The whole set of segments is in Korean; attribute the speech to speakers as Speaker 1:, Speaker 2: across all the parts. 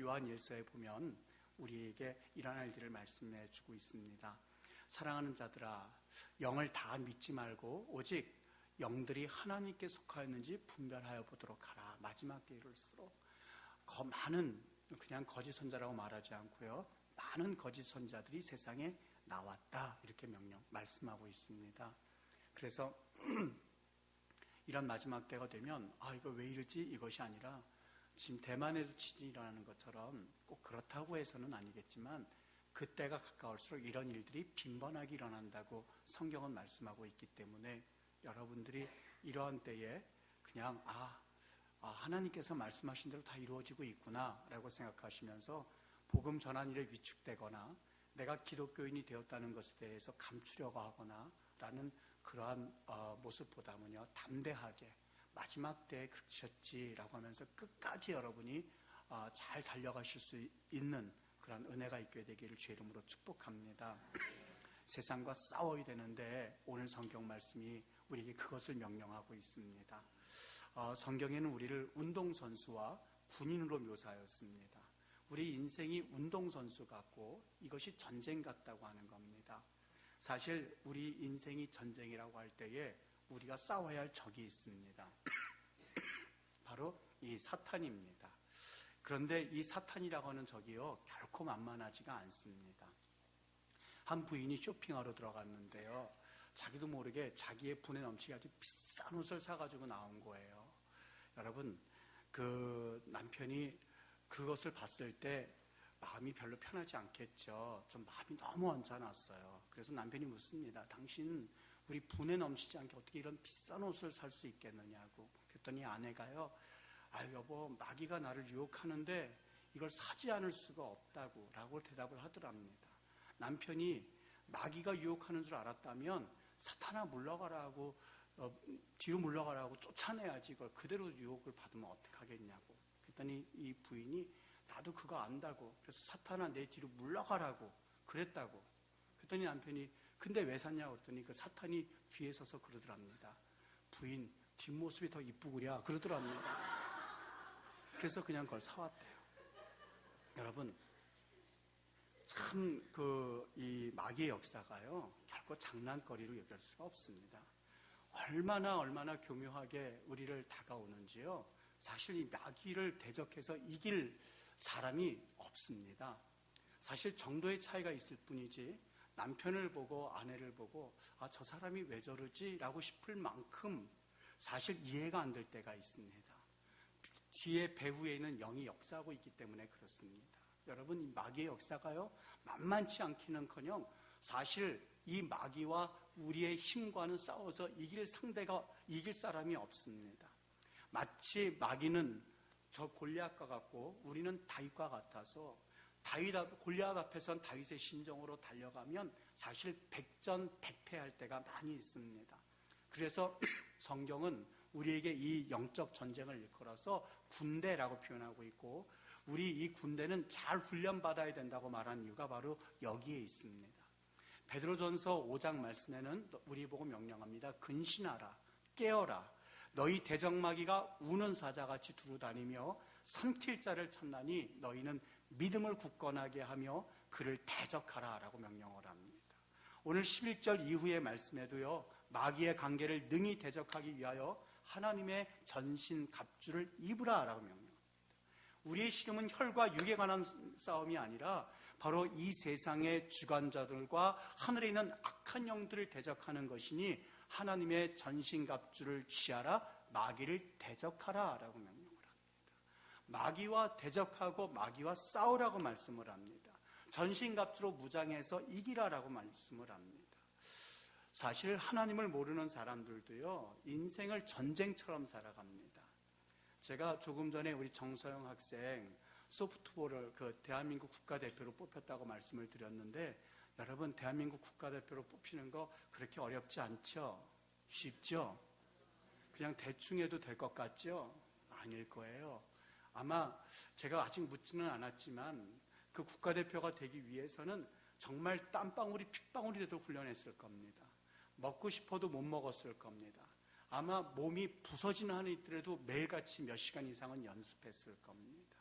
Speaker 1: 요한 일서에 보면 우리에게 이러한 일들을 말씀해 주고 있습니다. 사랑하는 자들아, 영을 다 믿지 말고 오직 영들이 하나님께 속하였는지 분별하여 보도록 하라. 마지막 때에 이를수록 많은, 그냥 거짓 선자라고 말하지 않고요, 많은 거짓 선자들이 세상에 나왔다, 이렇게 말씀하고 있습니다. 그래서 이런 마지막 때가 되면 이거 왜 이러지? 이것이 아니라 지금 대만에도 지진이 일어나는 것처럼 꼭 그렇다고 해서는 아니겠지만 그때가 가까울수록 이런 일들이 빈번하게 일어난다고 성경은 말씀하고 있기 때문에 여러분들이 이러한 때에 그냥 하나님께서 말씀하신 대로 다 이루어지고 있구나 라고 생각하시면서 복음 전한 일에 위축되거나 내가 기독교인이 되었다는 것에 대해서 감추려고 하거나 라는 그러한 모습보다는요, 담대하게 마지막 때에 그러셨지라고 하면서 끝까지 여러분이 잘 달려가실 수 있는 그런 은혜가 있게 되기를 주의 이름으로 축복합니다. 세상과 싸워야 되는데 오늘 성경 말씀이 우리에게 그것을 명령하고 있습니다. 성경에는 우리를 운동선수와 군인으로 묘사하였습니다. 우리 인생이 운동선수 같고 이것이 전쟁 같다고 하는 겁니다. 사실 우리 인생이 전쟁이라고 할 때에 우리가 싸워야 할 적이 있습니다. 바로 이 사탄입니다. 그런데 이 사탄이라고 하는 적이요, 결코 만만하지가 않습니다. 한 부인이 쇼핑하러 들어갔는데요, 자기도 모르게 자기의 분에 넘치게 아주 비싼 옷을 사가지고 나온 거예요. 여러분, 그 남편이 그것을 봤을 때 마음이 별로 편하지 않겠죠. 좀 마음이 너무 언짢았어요. 그래서 남편이 묻습니다. 당신 우리 분에 넘치지 않게 어떻게 이런 비싼 옷을 살 수 있겠느냐고. 그랬더니 아내가요, 여보, 마귀가 나를 유혹하는데 이걸 사지 않을 수가 없다고 라고 대답을 하더랍니다. 남편이 마귀가 유혹하는 줄 알았다면 사탄아 물러가라고, 뒤로 물러가라고 쫓아내야지 이걸 그대로 유혹을 받으면 어떡하겠냐고. 그랬더니 이 부인이 나도 그거 안다고, 그래서 사탄아 내 뒤로 물러가라고 그랬다고. 그랬더니 남편이 근데 왜 샀냐고 그랬더니 그 사탄이 뒤에 서서 그러더랍니다. 부인 뒷모습이 더 이쁘구려 그러더랍니다. 그래서 그냥 그걸 사왔대요. 여러분, 참 이 마귀의 역사가요, 결코 장난거리로 여길 수가 없습니다. 얼마나 교묘하게 우리를 다가오는지요, 사실 이 마귀를 대적해서 이길 사람이 없습니다. 사실 정도의 차이가 있을 뿐이지 남편을 보고 아내를 보고 저 사람이 왜 저러지? 라고 싶을 만큼 사실 이해가 안 될 때가 있습니다. 뒤에 배후에 있는 영이 역사하고 있기 때문에 그렇습니다. 여러분, 이 마귀의 역사가요, 만만치 않기는커녕 사실 이 마귀와 우리의 힘과는 싸워서 이길 사람이 없습니다. 마치 마귀는 저 골리앗과 같고 우리는 다윗과 같아서 골리앗 앞에선 다윗의 심정으로 달려가면 사실 백전백패할 때가 많이 있습니다. 그래서 성경은 우리에게 이 영적 전쟁을 일컬어서 군대라고 표현하고 있고, 우리 이 군대는 잘 훈련받아야 된다고 말한 이유가 바로 여기에 있습니다. 베드로전서 5장 말씀에는 우리 보고 명령합니다. 근신하라, 깨어라. 너희 대적마귀가 우는 사자같이 두루다니며 삼킬 자를 찾나니 너희는 믿음을 굳건하게 하며 그를 대적하라 라고 명령을 합니다. 오늘 11절 이후의 말씀에도요, 마귀의 관계를 능히 대적하기 위하여 하나님의 전신 갑주를 입으라 라고 명령합니다. 우리의 씨름은 혈과 육에 관한 싸움이 아니라 바로 이 세상의 주관자들과 하늘에 있는 악한 영들을 대적하는 것이니 하나님의 전신갑주를 취하라, 마귀를 대적하라 라고 명령을 합니다. 마귀와 대적하고 마귀와 싸우라고 말씀을 합니다. 전신갑주로 무장해서 이기라라고 말씀을 합니다. 사실 하나님을 모르는 사람들도요, 인생을 전쟁처럼 살아갑니다. 제가 조금 전에 우리 정서영 학생 소프트볼을 대한민국 국가대표로 뽑혔다고 말씀을 드렸는데, 여러분, 대한민국 국가대표로 뽑히는 거 그렇게 어렵지 않죠? 쉽죠? 그냥 대충 해도 될 것 같죠? 아닐 거예요. 아마 제가 아직 묻지는 않았지만 그 국가대표가 되기 위해서는 정말 땀방울이 핏방울이 돼도 훈련했을 겁니다. 먹고 싶어도 못 먹었을 겁니다. 아마 몸이 부서지는 한이 있더라도 매일같이 몇 시간 이상은 연습했을 겁니다.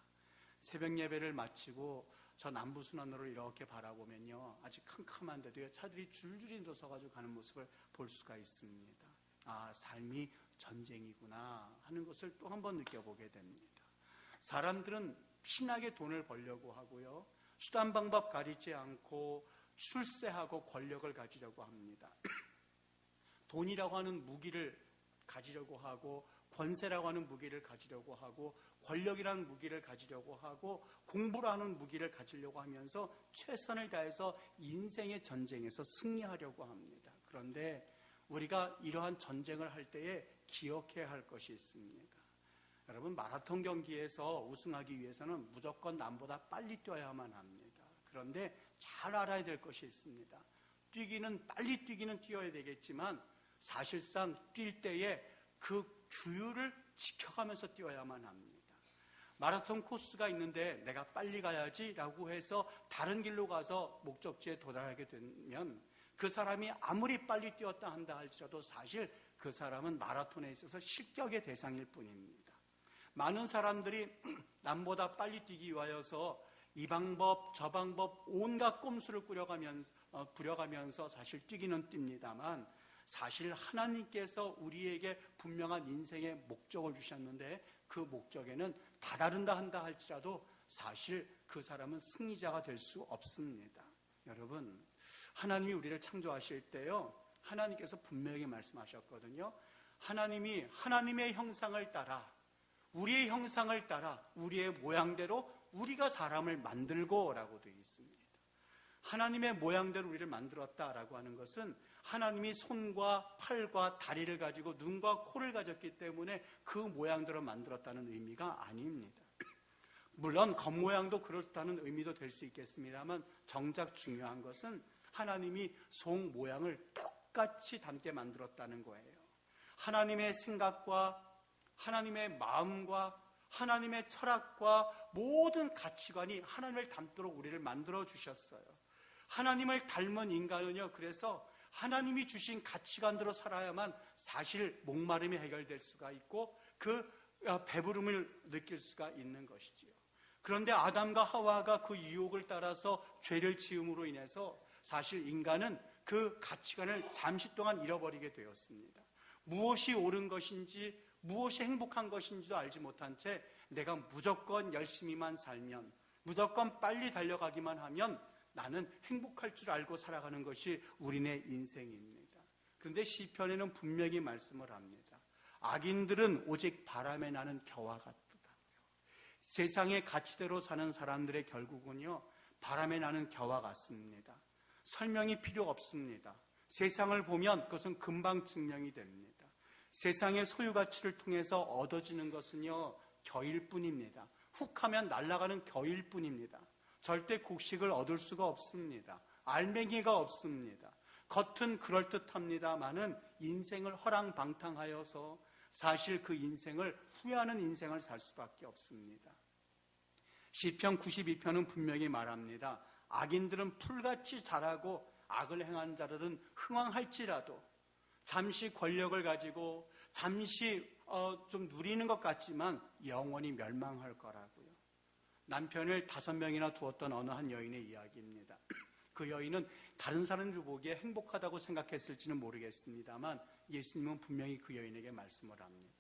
Speaker 1: 새벽 예배를 마치고 저 남부순환로를 이렇게 바라보면요, 아직 캄캄한데도 차들이 줄줄이 서가지고 가는 모습을 볼 수가 있습니다. 아, 삶이 전쟁이구나 하는 것을 또 한 번 느껴보게 됩니다. 사람들은 신나게 돈을 벌려고 하고요, 수단 방법 가리지 않고 출세하고 권력을 가지려고 합니다. 돈이라고 하는 무기를 가지려고 하고, 권세라고 하는 무기를 가지려고 하고, 권력이라는 무기를 가지려고 하고, 공부라는 무기를 가지려고 하면서 최선을 다해서 인생의 전쟁에서 승리하려고 합니다. 그런데 우리가 이러한 전쟁을 할 때에 기억해야 할 것이 있습니다. 여러분, 마라톤 경기에서 우승하기 위해서는 무조건 남보다 빨리 뛰어야만 합니다. 그런데 잘 알아야 될 것이 있습니다. 빨리 뛰기는 뛰어야 되겠지만 사실상 뛸 때에 그 규율을 지켜가면서 뛰어야만 합니다. 마라톤 코스가 있는데 내가 빨리 가야지라고 해서 다른 길로 가서 목적지에 도달하게 되면 그 사람이 아무리 빨리 뛰었다 한다 할지라도 사실 그 사람은 마라톤에 있어서 실격의 대상일 뿐입니다. 많은 사람들이 남보다 빨리 뛰기 위하여서 이 방법 저 방법 온갖 꼼수를 부려가면서 사실 뛰기는 뜁니다만, 사실 하나님께서 우리에게 분명한 인생의 목적을 주셨는데 그 목적에는 다다른다 한다 할지라도 사실 그 사람은 승리자가 될 수 없습니다. 여러분, 하나님이 우리를 창조하실 때요, 하나님께서 분명히 말씀하셨거든요. 하나님이 하나님의 형상을 따라, 우리의 형상을 따라 우리의 모양대로 우리가 사람을 만들고 라고 되어 있습니다. 하나님의 모양대로 우리를 만들었다라고 하는 것은 하나님이 손과 팔과 다리를 가지고 눈과 코를 가졌기 때문에 그 모양대로 만들었다는 의미가 아닙니다. 물론 겉모양도 그렇다는 의미도 될 수 있겠습니다만, 정작 중요한 것은 하나님이 속 모양을 똑같이 닮게 만들었다는 거예요. 하나님의 생각과 하나님의 마음과 하나님의 철학과 모든 가치관이 하나님을 닮도록 우리를 만들어 주셨어요. 하나님을 닮은 인간은요, 그래서 하나님이 주신 가치관대로 살아야만 사실 목마름이 해결될 수가 있고 그 배부름을 느낄 수가 있는 것이지요. 그런데 아담과 하와가 그 유혹을 따라서 죄를 지음으로 인해서 사실 인간은 그 가치관을 잠시 동안 잃어버리게 되었습니다. 무엇이 옳은 것인지 무엇이 행복한 것인지도 알지 못한 채 내가 무조건 열심히만 살면, 무조건 빨리 달려가기만 하면 나는 행복할 줄 알고 살아가는 것이 우리네 인생입니다. 그런데 시편에는 분명히 말씀을 합니다. 악인들은 오직 바람에 나는 겨와 같다고요. 세상의 가치대로 사는 사람들의 결국은요, 바람에 나는 겨와 같습니다. 설명이 필요 없습니다. 세상을 보면 그것은 금방 증명이 됩니다. 세상의 소유 가치를 통해서 얻어지는 것은요, 겨일 뿐입니다. 훅 하면 날아가는 겨일 뿐입니다. 절대 곡식을 얻을 수가 없습니다. 알맹이가 없습니다. 겉은 그럴듯합니다마는 인생을 허랑방탕하여서 사실 그 인생을 후회하는 인생을 살 수밖에 없습니다. 시편 92편은 분명히 말합니다. 악인들은 풀같이 자라고 악을 행한 자들은 흥왕할지라도 잠시 권력을 가지고 잠시 좀 누리는 것 같지만 영원히 멸망할 거라고요. 남편을 5명이나 두었던 어느 한 여인의 이야기입니다. 그 여인은 다른 사람들 보기에 행복하다고 생각했을지는 모르겠습니다만 예수님은 분명히 그 여인에게 말씀을 합니다.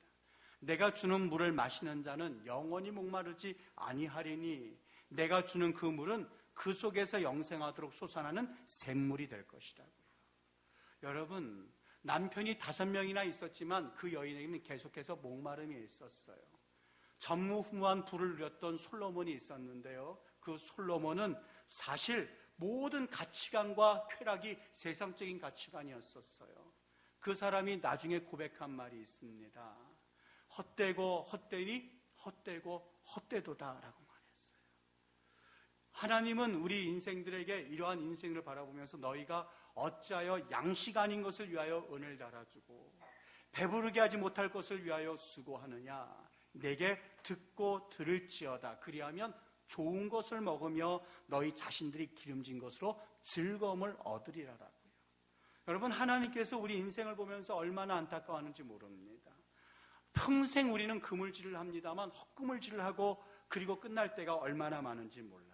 Speaker 1: 내가 주는 물을 마시는 자는 영원히 목마르지 아니하리니 내가 주는 그 물은 그 속에서 영생하도록 솟아나는 샘물이 될 것이라고요. 여러분, 남편이 5명이나 있었지만 그 여인에게는 계속해서 목마름이 있었어요. 전무후무한 부를 누렸던 솔로몬이 있었는데요, 그 솔로몬은 사실 모든 가치관과 쾌락이 세상적인 가치관이었었어요. 그 사람이 나중에 고백한 말이 있습니다. 헛되고 헛되니 헛되고 헛되도다 라고 말했어요. 하나님은 우리 인생들에게 이러한 인생을 바라보면서 너희가 어찌하여 양식 아닌 것을 위하여 은을 달아주고 배부르게 하지 못할 것을 위하여 수고하느냐. 내게 듣고 들을지어다. 그리하면 좋은 것을 먹으며 너희 자신들이 기름진 것으로 즐거움을 얻으리라라고요. 여러분, 하나님께서 우리 인생을 보면서 얼마나 안타까워하는지 모릅니다. 평생 우리는 그물질을 합니다만 헛그물질을 하고 그리고 끝날 때가 얼마나 많은지 몰라요.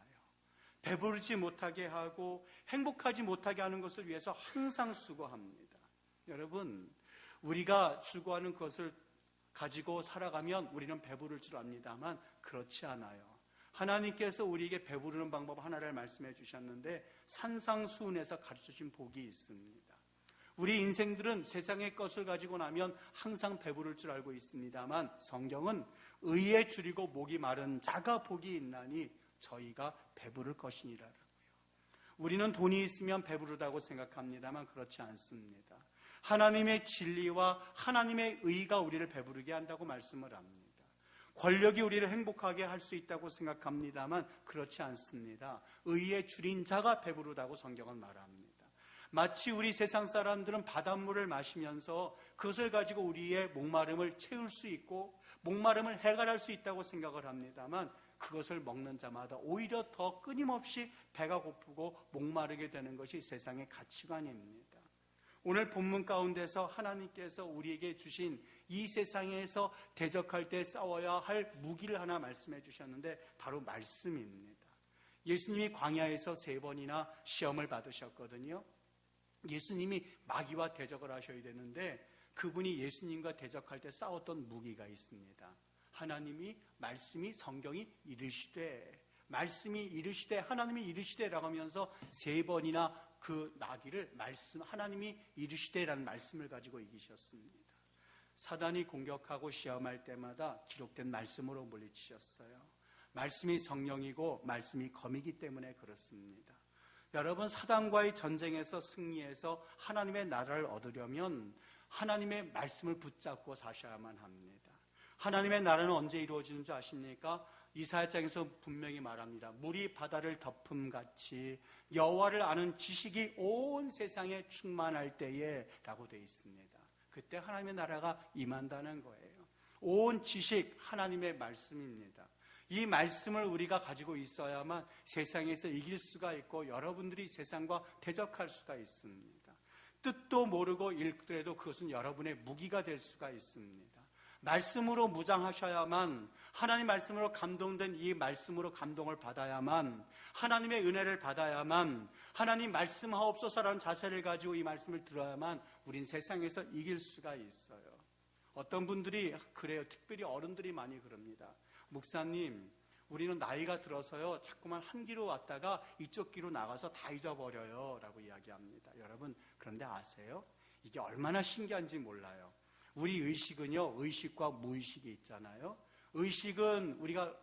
Speaker 1: 배부르지 못하게 하고 행복하지 못하게 하는 것을 위해서 항상 수고합니다. 여러분, 우리가 수고하는 것을 가지고 살아가면 우리는 배부를 줄 압니다만 그렇지 않아요. 하나님께서 우리에게 배부르는 방법 하나를 말씀해 주셨는데 산상수훈에서 가르쳐주신 복이 있습니다. 우리 인생들은 세상의 것을 가지고 나면 항상 배부를 줄 알고 있습니다만 성경은 의에 줄이고 목이 마른 자가 복이 있나니 저희가 배부를 것이니라고요. 우리는 돈이 있으면 배부르다고 생각합니다만 그렇지 않습니다. 하나님의 진리와 하나님의 의가 우리를 배부르게 한다고 말씀을 합니다. 권력이 우리를 행복하게 할 수 있다고 생각합니다만 그렇지 않습니다. 의에 줄인 자가 배부르다고 성경은 말합니다. 마치 우리 세상 사람들은 바닷물을 마시면서 그것을 가지고 우리의 목마름을 채울 수 있고 목마름을 해결할 수 있다고 생각을 합니다만 그것을 먹는 자마다 오히려 더 끊임없이 배가 고프고 목마르게 되는 것이 세상의 가치관입니다. 오늘 본문 가운데서 하나님께서 우리에게 주신 이 세상에서 대적할 때 싸워야 할 무기를 하나 말씀해 주셨는데 바로 말씀입니다. 예수님이 광야에서 3번이나 시험을 받으셨거든요. 예수님이 마귀와 대적을 하셔야 되는데 그분이 예수님과 대적할 때 싸웠던 무기가 있습니다. 하나님이 말씀이 성경이 이르시되 말씀이 이르시되 하나님이 이르시되라고 하면서 3번이나 그 나귀를 하나님이 이르시되라는 말씀을 가지고 이기셨습니다. 사단이 공격하고 시험할 때마다 기록된 말씀으로 물리치셨어요. 말씀이 성령이고 말씀이 검이기 때문에 그렇습니다. 여러분, 사단과의 전쟁에서 승리해서 하나님의 나라를 얻으려면 하나님의 말씀을 붙잡고 사셔야만 합니다. 하나님의 나라는 언제 이루어지는 줄 아십니까? 이사야장에서 분명히 말합니다. 물이 바다를 덮음같이 여호와를 아는 지식이 온 세상에 충만할 때에 라고 되어 있습니다. 그때 하나님의 나라가 임한다는 거예요. 온 지식 하나님의 말씀입니다. 이 말씀을 우리가 가지고 있어야만 세상에서 이길 수가 있고 여러분들이 세상과 대적할 수가 있습니다. 뜻도 모르고 읽더라도 그것은 여러분의 무기가 될 수가 있습니다. 말씀으로 무장하셔야만 하나님 말씀으로 감동된 이 말씀으로 감동을 받아야만 하나님의 은혜를 받아야만 하나님 말씀하옵소서라는 자세를 가지고 이 말씀을 들어야만 우린 세상에서 이길 수가 있어요. 어떤 분들이 그래요. 특별히 어른들이 많이 그럽니다. 목사님, 우리는 나이가 들어서요 자꾸만 한 길로 왔다가 이쪽 길로 나가서 다 잊어버려요 라고 이야기합니다. 여러분, 그런데 아세요? 이게 얼마나 신기한지 몰라요. 우리 의식은요, 의식과 무의식이 있잖아요. 의식은 우리가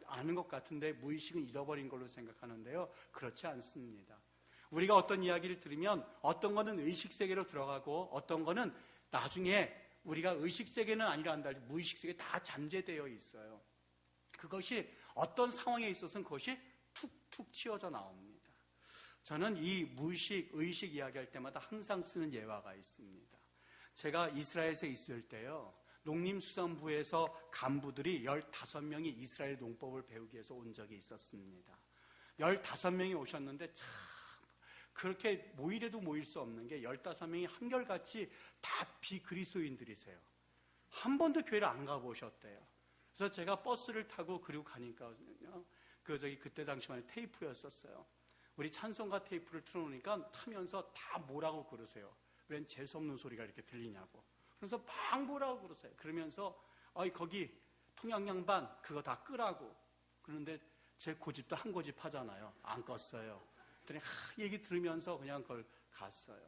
Speaker 1: 아는 것 같은데 무의식은 잊어버린 걸로 생각하는데요. 그렇지 않습니다. 우리가 어떤 이야기를 들으면 어떤 거는 의식 세계로 들어가고 어떤 거는 나중에 우리가 의식 세계는 아니라 한다 할지 무의식 세계에 다 잠재되어 있어요. 그것이 어떤 상황에 있어서는 그것이 툭툭 튀어져 나옵니다. 저는 이 무의식, 의식 이야기할 때마다 항상 쓰는 예화가 있습니다. 제가 이스라엘에 있을 때요, 농림수산부에서 간부들이 15명이 이스라엘 농법을 배우기 위해서 온 적이 있었습니다. 15명이 오셨는데 참 그렇게 모이래도 모일 수 없는 게 15명이 한결같이 다 비그리스도인들이세요. 한 번도 교회를 안 가보셨대요. 그래서 제가 버스를 타고 그리고 가니까 그때 당시만 테이프였었어요. 우리 찬송가 테이프를 틀어놓으니까 타면서 다 뭐라고 그러세요. 웬 재수없는 소리가 이렇게 들리냐고. 그래서 막 뭐라고 그러세요. 그러면서 거기 통영양반 그거 다 끄라고. 그런데 제 고집도 한 고집 하잖아요. 안 껐어요. 그랬더니 얘기 들으면서 그냥 그걸 갔어요.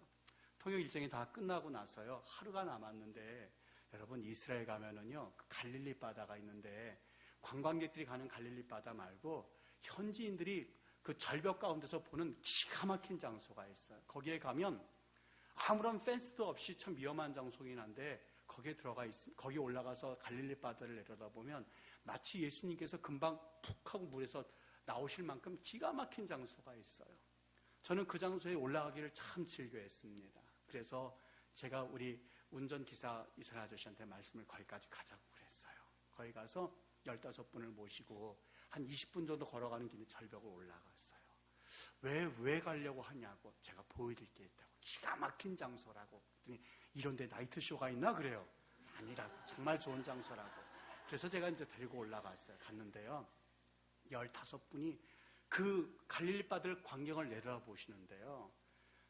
Speaker 1: 통영 일정이 다 끝나고 나서요. 하루가 남았는데 여러분, 이스라엘 가면은요 갈릴리 바다가 있는데 관광객들이 가는 갈릴리 바다 말고 현지인들이 그 절벽 가운데서 보는 기가 막힌 장소가 있어요. 거기에 가면 아무런 펜스도 없이 참 위험한 장소긴 한데 거기 올라가서 갈릴리 바다를 내려다보면 마치 예수님께서 금방 푹 하고 물에서 나오실 만큼 기가 막힌 장소가 있어요. 저는 그 장소에 올라가기를 참 즐겨했습니다. 그래서 제가 우리 운전기사 이사라 아저씨한테 말씀을 거기까지 가자고 그랬어요. 거기 가서 15분을 모시고 한 20분 정도 걸어가는 길에 절벽을 올라갔어요. 왜 가려고 하냐고. 제가 보여드릴 게 있다고. 기가 막힌 장소라고. 이런 데 나이트쇼가 있나? 그래요. 아니라고. 정말 좋은 장소라고. 그래서 제가 이제 데리고 올라갔어요. 갔는데요. 15분이 그 갈릴리 바다를 광경을 내려다보시는데요.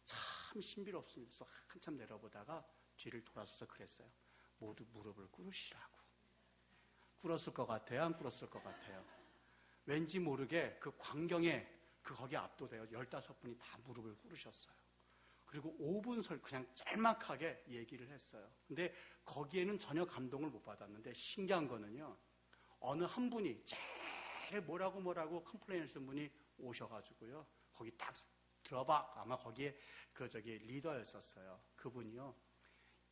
Speaker 1: 참 신비롭습니다. 한참 내려보다가 뒤를 돌아서서 그랬어요. 모두 무릎을 꿇으시라고. 꿇었을 것 같아요? 안 꿇었을 것 같아요? 왠지 모르게 그 광경에 거기에 압도돼요. 15분이 다 무릎을 꿇으셨어요. 그리고 5분 그냥 짤막하게 얘기를 했어요. 근데 거기에는 전혀 감동을 못 받았는데 신기한 거는요. 어느 한 분이 제일 뭐라고 컴플레인 하시는 분이 오셔가지고요. 거기 딱 들어봐. 아마 거기에 리더였었어요. 그분이요.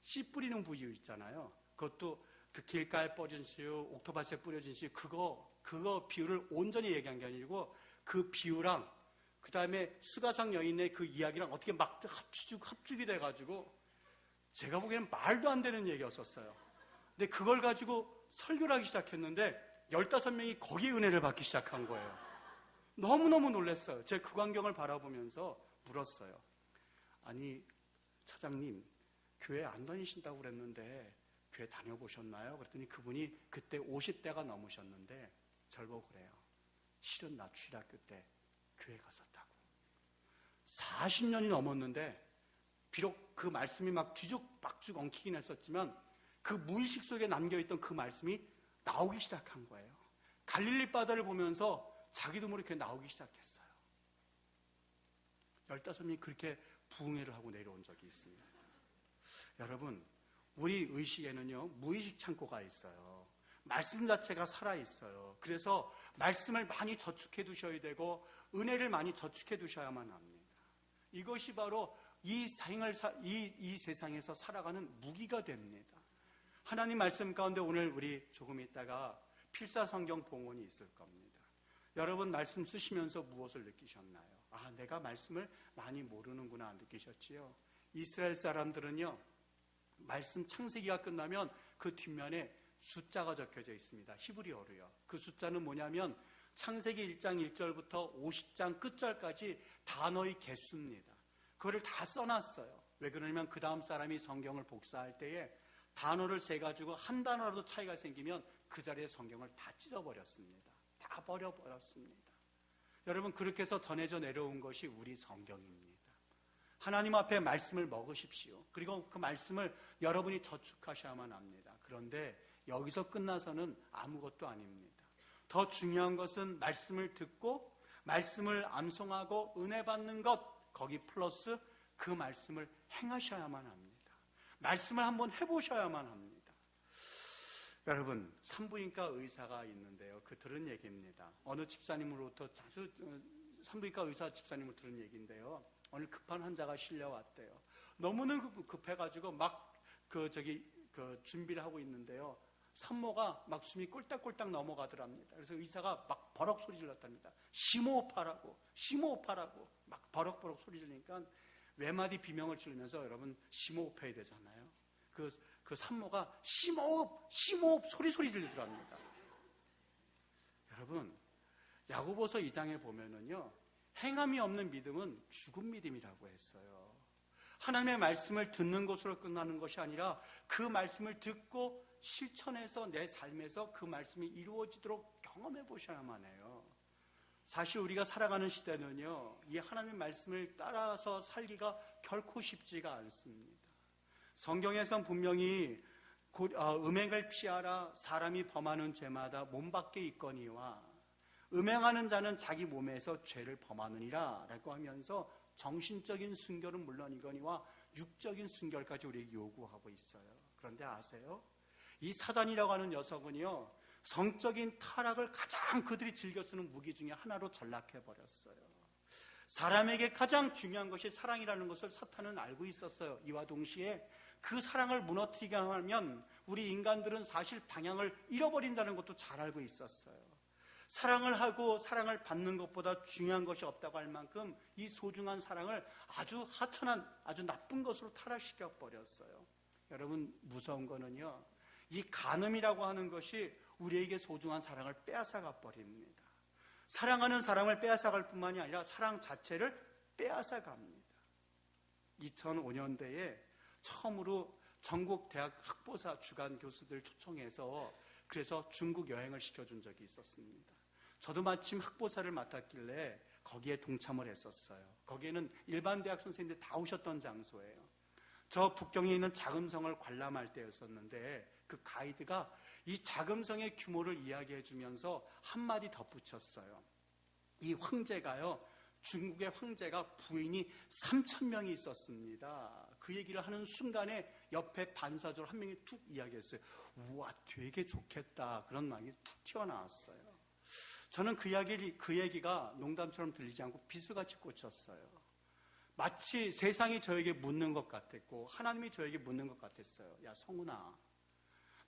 Speaker 1: 씨 뿌리는 부위 있잖아요. 그것도 그 길가에 뿌려진 씨유, 옥토밭에 뿌려진 씨유, 그거 비유를 온전히 얘기한 게 아니고 그 비유랑 그 다음에 수가성 여인의 그 이야기랑 어떻게 막 합죽이 돼가지고 제가 보기에는 말도 안 되는 얘기였었어요. 근데 그걸 가지고 설교를 하기 시작했는데 15명이 거기에 은혜를 받기 시작한 거예요. 너무너무 놀랐어요. 제가 그 광경을 바라보면서 물었어요. 아니 차장님 교회 안 다니신다고 그랬는데 교회 다녀보셨나요? 그랬더니 그분이 그때 50대가 넘으셨는데 절 보고 그래요. 실은 나 주일학교 때 교회 갔었다고. 40년이 넘었는데 비록 그 말씀이 막 뒤죽박죽 엉키긴 했었지만 그 무의식 속에 남겨있던 그 말씀이 나오기 시작한 거예요. 갈릴리 바다를 보면서 자기도 모르게 나오기 시작했어요. 15명이 그렇게 부흥회를 하고 내려온 적이 있습니다. 여러분, 우리 의식에는요 무의식 창고가 있어요. 말씀 자체가 살아있어요. 그래서 말씀을 많이 저축해 두셔야 되고 은혜를 많이 저축해 두셔야만 합니다. 이것이 바로 이 세상에서 살아가는 무기가 됩니다. 하나님 말씀 가운데 오늘 우리 조금 있다가 필사성경 봉헌이 있을 겁니다. 여러분 말씀 쓰시면서 무엇을 느끼셨나요? 아, 내가 말씀을 많이 모르는구나 느끼셨지요? 이스라엘 사람들은요 말씀 창세기가 끝나면 그 뒷면에 숫자가 적혀져 있습니다. 히브리어로요. 그 숫자는 뭐냐면 창세기 1장 1절부터 50장 끝절까지 단어의 개수입니다. 그거를 다 써놨어요. 왜 그러냐면 그 다음 사람이 성경을 복사할 때에 단어를 세가지고 한 단어라도 차이가 생기면 그 자리에 성경을 다 찢어버렸습니다. 다 버려버렸습니다. 여러분 그렇게 해서 전해져 내려온 것이 우리 성경입니다. 하나님 앞에 말씀을 먹으십시오. 그리고 그 말씀을 여러분이 저축하셔야만 합니다. 그런데 여기서 끝나서는 아무것도 아닙니다. 더 중요한 것은 말씀을 듣고 말씀을 암송하고 은혜 받는 것, 거기 플러스 그 말씀을 행하셔야만 합니다. 말씀을 한번 해보셔야만 합니다. 여러분 산부인과 의사가 있는데요. 그 들은 얘기입니다. 어느 집사님으로부터 자주 산부인과 의사 집사님을 들은 얘기인데요. 오늘 급한 환자가 실려왔대요. 너무너무 급해가지고 막 준비를 하고 있는데요. 산모가 막 숨이 꼴딱꼴딱 넘어가더랍니다. 그래서 의사가 막 버럭 소리 질렀답니다. 심호흡하라고 막 버럭버럭 소리 지르니까 외마디 비명을 지르면서 여러분 심호흡해야 되잖아요. 그 산모가 심호흡 소리 지르더랍니다. 여러분 야고보서 2장에 보면은요. 행함이 없는 믿음은 죽은 믿음이라고 했어요. 하나님의 말씀을 듣는 것으로 끝나는 것이 아니라 그 말씀을 듣고 실천해서 내 삶에서 그 말씀이 이루어지도록 경험해 보셔야만 해요. 사실 우리가 살아가는 시대는요, 이 하나님의 말씀을 따라서 살기가 결코 쉽지가 않습니다. 성경에선 분명히 음행을 피하라, 사람이 범하는 죄마다 몸 밖에 있거니와 음행하는 자는 자기 몸에서 죄를 범하느니라 라고 하면서 정신적인 순결은 물론이거니와 육적인 순결까지 우리에게 요구하고 있어요. 그런데 아세요? 이 사단이라고 하는 녀석은요 성적인 타락을 가장 그들이 즐겨 쓰는 무기 중에 하나로 전락해버렸어요. 사람에게 가장 중요한 것이 사랑이라는 것을 사탄은 알고 있었어요. 이와 동시에 그 사랑을 무너뜨리게 하면 우리 인간들은 사실 방향을 잃어버린다는 것도 잘 알고 있었어요. 사랑을 하고 사랑을 받는 것보다 중요한 것이 없다고 할 만큼 이 소중한 사랑을 아주 하찮은 아주 나쁜 것으로 타락시켜 버렸어요. 여러분 무서운 거는요 이 간음이라고 하는 것이 우리에게 소중한 사랑을 빼앗아가 버립니다. 사랑하는 사람을 빼앗아갈 뿐만이 아니라 사랑 자체를 빼앗아갑니다. 2005년대에 처음으로 전국 대학 학보사 주간 교수들 초청해서 그래서 중국 여행을 시켜준 적이 있었습니다. 저도 마침 학보사를 맡았길래 거기에 동참을 했었어요. 거기에는 일반 대학 선생님들 다 오셨던 장소예요. 저 북경에 있는 자금성을 관람할 때였었는데 그 가이드가 이 자금성의 규모를 이야기해 주면서 한마디 덧붙였어요. 이 황제가요, 중국의 황제가 부인이 3,000명이 있었습니다. 그 얘기를 하는 순간에 옆에 반사적으로 한 명이 툭 이야기했어요. 우와, 되게 좋겠다. 그런 말이 툭 튀어나왔어요. 저는 그 얘기가 농담처럼 들리지 않고 비수같이 꽂혔어요. 마치 세상이 저에게 묻는 것 같았고 하나님이 저에게 묻는 것 같았어요. 야, 성훈아,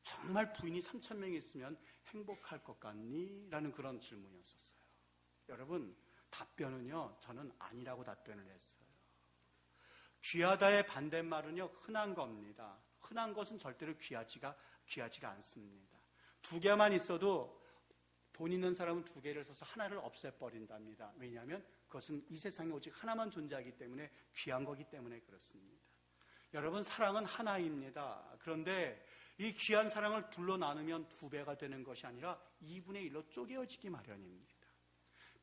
Speaker 1: 정말 부인이 3,000명이 있으면 행복할 것 같니? 라는 그런 질문이었었어요. 여러분, 답변은요, 저는 아니라고 답변을 했어요. 귀하다의 반대말은요, 흔한 겁니다. 흔한 것은 절대로 귀하지가 않습니다. 2개만 있어도 돈 있는 사람은 2개를 써서 하나를 없애버린답니다. 왜냐하면 그것은 이 세상에 오직 하나만 존재하기 때문에 귀한 거기 때문에 그렇습니다. 여러분, 사랑은 하나입니다. 그런데 이 귀한 사랑을 둘로 나누면 2배가 되는 것이 아니라 2분의 1로 쪼개어지기 마련입니다.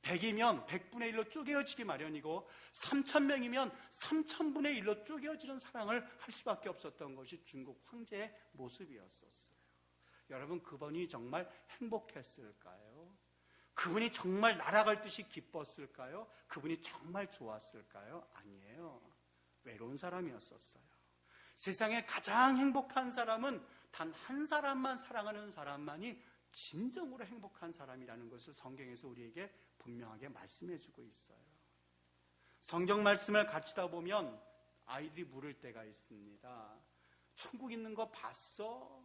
Speaker 1: 100이면 100분의 1로 쪼개어지기 마련이고 3,000명이면 3,000분의 1로 쪼개어지는 사랑을 할 수밖에 없었던 것이 중국 황제의 모습이었었어요. 여러분, 그분이 정말 행복했을까요? 그분이 정말 날아갈 듯이 기뻤을까요? 그분이 정말 좋았을까요? 아니에요. 외로운 사람이었었어요. 세상에 가장 행복한 사람은 단 한 사람만 사랑하는 사람만이 진정으로 행복한 사람이라는 것을 성경에서 우리에게 분명하게 말씀해 주고 있어요. 성경 말씀을 가르치다 보면 아이들이 물을 때가 있습니다. 천국 있는 거 봤어?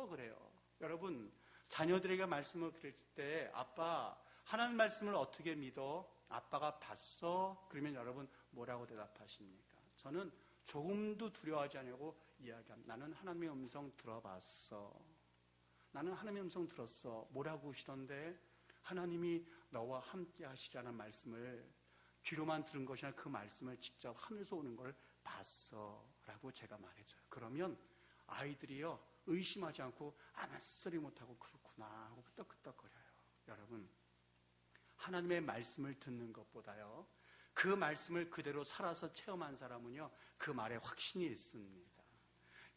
Speaker 1: 그래요. 여러분, 자녀들에게 말씀을 드릴 때 아빠, 하나님 말씀을 어떻게 믿어? 아빠가 봤어? 그러면 여러분 뭐라고 대답하십니까? 저는 조금도 두려워하지 않냐고 이야기합니다. 나는 하나님의 음성 들어봤어. 나는 하나님의 음성 들었어. 뭐라고 하시던데? 하나님이 너와 함께 하시라는 말씀을 귀로만 들은 것이 아니라 그 말씀을 직접 하늘에서 오는 걸 봤어 라고 제가 말해줘요. 그러면 아이들이요, 의심하지 않고 아무 소리 못하고 그렇구나 하고 끄떡끄떡거려요. 여러분, 하나님의 말씀을 듣는 것보다요, 그 말씀을 그대로 살아서 체험한 사람은요, 그 말에 확신이 있습니다.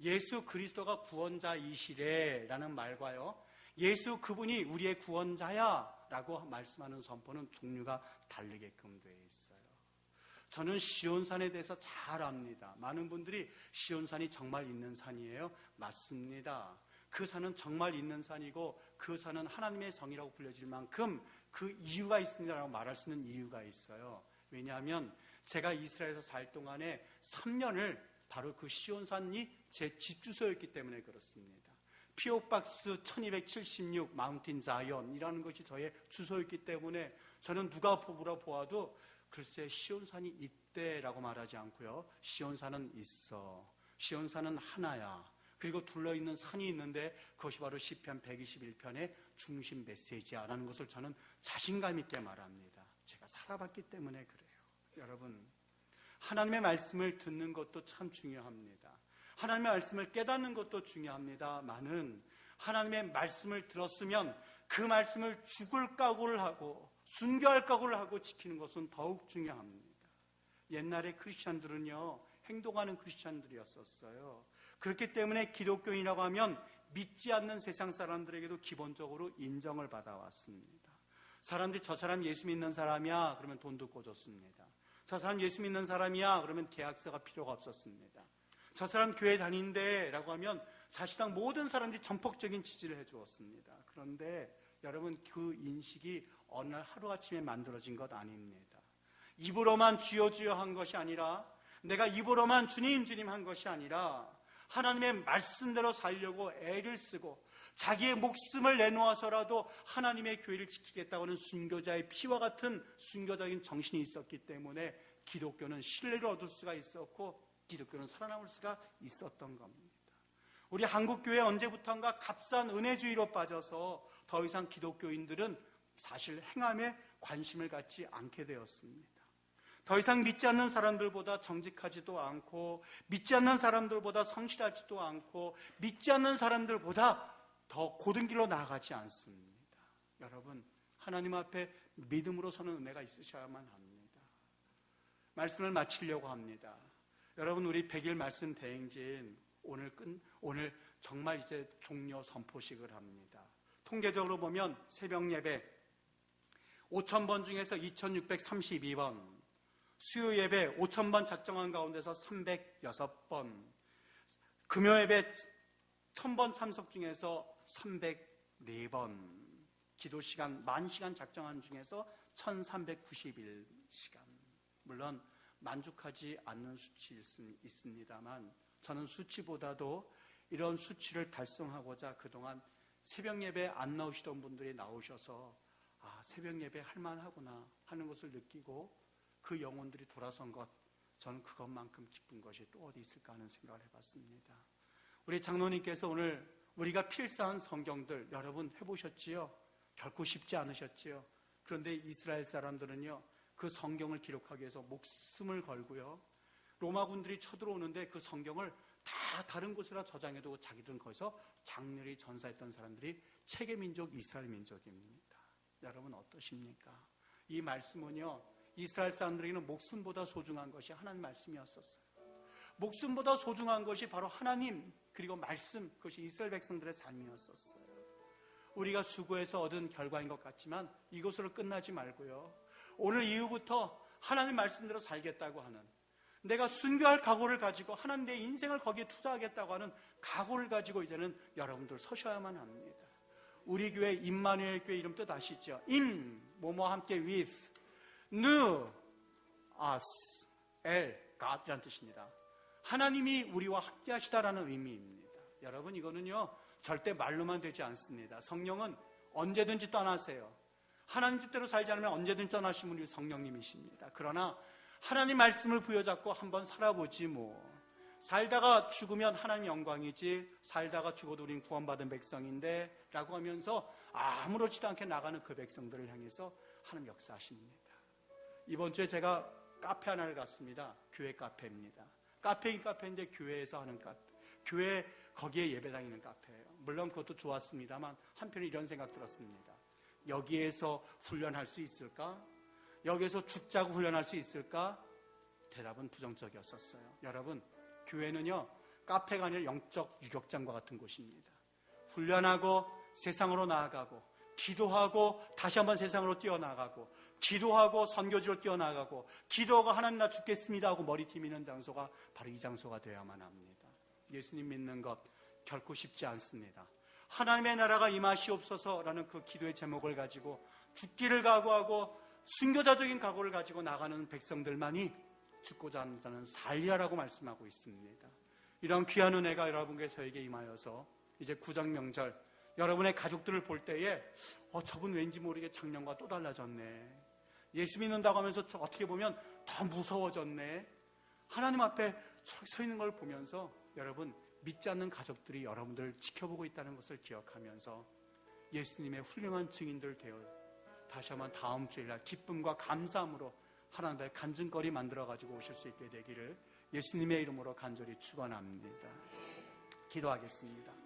Speaker 1: 예수 그리스도가 구원자이시래 라는 말과요, 예수 그분이 우리의 구원자야 라고 말씀하는 선포는 종류가 다르게끔 되어 있어요. 저는 시온산에 대해서 잘 압니다. 많은 분들이 시온산이 정말 있는 산이에요. 맞습니다. 그 산은 정말 있는 산이고 그 산은 하나님의 성이라고 불려질 만큼 그 이유가 있습니다라고 말할 수 있는 이유가 있어요. 왜냐하면 제가 이스라엘에서 살 동안에 3년을 바로 그 시온산이 제 집 주소였기 때문에 그렇습니다. 피오박스 1276 마운틴 자이언이라는 것이 저의 주소였기 때문에 저는 누가 물어보아도 글쎄 시온산이 있대라고 말하지 않고요, 시온산은 있어, 시온산은 하나야, 그리고 둘러있는 산이 있는데 그것이 바로 시편 121편의 중심 메시지야 라는 것을 저는 자신감 있게 말합니다. 제가 살아봤기 때문에 그래요. 여러분, 하나님의 말씀을 듣는 것도 참 중요합니다. 하나님의 말씀을 깨닫는 것도 중요합니다만은 하나님의 말씀을 들었으면 그 말씀을 죽을 각오를 하고 순교할 각오를 하고 지키는 것은 더욱 중요합니다. 옛날에 크리스찬들은요, 행동하는 크리스찬들이었었어요. 그렇기 때문에 기독교인이라고 하면 믿지 않는 세상 사람들에게도 기본적으로 인정을 받아왔습니다. 사람들이 저 사람 예수 믿는 사람이야 그러면 돈도 꿔줬습니다. 저 사람 예수 믿는 사람이야 그러면 계약서가 필요가 없었습니다. 저 사람 교회 다닌대 라고 하면 사실상 모든 사람들이 전폭적인 지지를 해주었습니다. 그런데 여러분, 그 인식이 어느 날 하루아침에 만들어진 것 아닙니다. 입으로만 주여 주여 한 것이 아니라, 내가 입으로만 주님 주님 한 것이 아니라 하나님의 말씀대로 살려고 애를 쓰고 자기의 목숨을 내놓아서라도 하나님의 교회를 지키겠다고 하는 순교자의 피와 같은 순교적인 정신이 있었기 때문에 기독교는 신뢰를 얻을 수가 있었고 기독교는 살아남을 수가 있었던 겁니다. 우리 한국교회 언제부턴가 값싼 은혜주의로 빠져서 더 이상 기독교인들은 사실 행함에 관심을 갖지 않게 되었습니다. 더 이상 믿지 않는 사람들보다 정직하지도 않고 믿지 않는 사람들보다 성실하지도 않고 믿지 않는 사람들보다 더 고든 길로 나아가지 않습니다. 여러분, 하나님 앞에 믿음으로 서는 은혜가 있으셔야만 합니다. 말씀을 마치려고 합니다. 여러분, 우리 100일 말씀 대행진 오늘 정말 이제 종료 선포식을 합니다. 통계적으로 보면 새벽 예배 5,000번 중에서 2,632번, 수요 예배 5,000번 작정한 가운데서 306번, 금요 예배 1,000번 참석 중에서 304번, 기도 시간 10,000시간 작정한 중에서 1,391시간. 물론 만족하지 않는 수치 있습니다만 저는 수치보다도 이런 수치를 달성하고자 그동안 새벽 예배 안 나오시던 분들이 나오셔서 새벽 예배 할만하구나 하는 것을 느끼고 그 영혼들이 돌아선 것, 저는 그것만큼 기쁜 것이 또 어디 있을까 하는 생각을 해봤습니다. 우리 장로님께서 오늘 우리가 필사한 성경들 여러분 해보셨지요? 결코 쉽지 않으셨지요? 그런데 이스라엘 사람들은요, 그 성경을 기록하기 위해서 목숨을 걸고요, 로마군들이 쳐들어오는데 그 성경을 다 다른 곳에다 저장해두고 자기들은 거기서 장렬히 전사했던 사람들이 책의 민족 이스라엘 민족입니다. 여러분 어떠십니까? 이 말씀은요, 이스라엘 사람들에게는 목숨보다 소중한 것이 하나님 말씀이었었어요. 목숨보다 소중한 것이 바로 하나님 그리고 말씀, 그것이 이스라엘 백성들의 삶이었었어요. 우리가 수고해서 얻은 결과인 것 같지만 이것으로 끝나지 말고요, 오늘 이후부터 하나님 말씀대로 살겠다고 하는, 내가 순교할 각오를 가지고 하나님 내 인생을 거기에 투자하겠다고 하는 각오를 가지고 이제는 여러분들 서셔야만 합니다. 우리 교회 임마누엘 교회 이름 뜻 아시죠? 임, 뭐뭐 함께 with, 누, us, el, God이라는 뜻입니다. 하나님이 우리와 함께 하시다라는 의미입니다. 여러분, 이거는요 절대 말로만 되지 않습니다. 성령은 언제든지 떠나세요. 하나님 뜻대로 살지 않으면 언제든지 떠나신 분이 성령님이십니다. 그러나 하나님 말씀을 부여잡고 한번 살아보지 뭐. 살다가 죽으면 하나님 영광이지, 살다가 죽어도 우린 구원받은 백성인데 라고 하면서 아무렇지도 않게 나가는 그 백성들을 향해서 하나님 역사하십니다. 이번 주에 제가 카페 하나를 갔습니다. 교회 카페입니다. 카페인 카페인데 교회에서 하는 카페, 교회 거기에 예배 다니는 카페예요. 물론 그것도 좋았습니다만 한편에 이런 생각 들었습니다. 여기에서 훈련할 수 있을까? 여기에서 죽자고 훈련할 수 있을까? 대답은 부정적이었었어요. 여러분, 교회는요 카페가 아니라 영적 유격장과 같은 곳입니다. 훈련하고 세상으로 나아가고, 기도하고 다시 한번 세상으로 뛰어나가고, 기도하고 선교지로 뛰어나가고, 기도하고 하나님 나 죽겠습니다 하고 머리 디미는 장소가 바로 이 장소가 되어야만 합니다. 예수님 믿는 것 결코 쉽지 않습니다. 하나님의 나라가 임하시옵소서라는 그 기도의 제목을 가지고 죽기를 각오하고 순교자적인 각오를 가지고 나가는 백성들만이 죽고자 하는 자는 살리라라고 말씀하고 있습니다. 이런 귀한 은혜가 여러분께 저에게 임하여서 이제 구정명절 여러분의 가족들을 볼 때에 저분 왠지 모르게 작년과 또 달라졌네, 예수 믿는다고 하면서 어떻게 보면 더 무서워졌네, 하나님 앞에 서 있는 걸 보면서 여러분, 믿지 않는 가족들이 여러분들을 지켜보고 있다는 것을 기억하면서 예수님의 훌륭한 증인들 되어 다시 한번 다음 주일날 기쁨과 감사함으로 하나님의 간증거리 만들어가지고 오실 수 있게 되기를 예수님의 이름으로 간절히 축원합니다. 기도하겠습니다.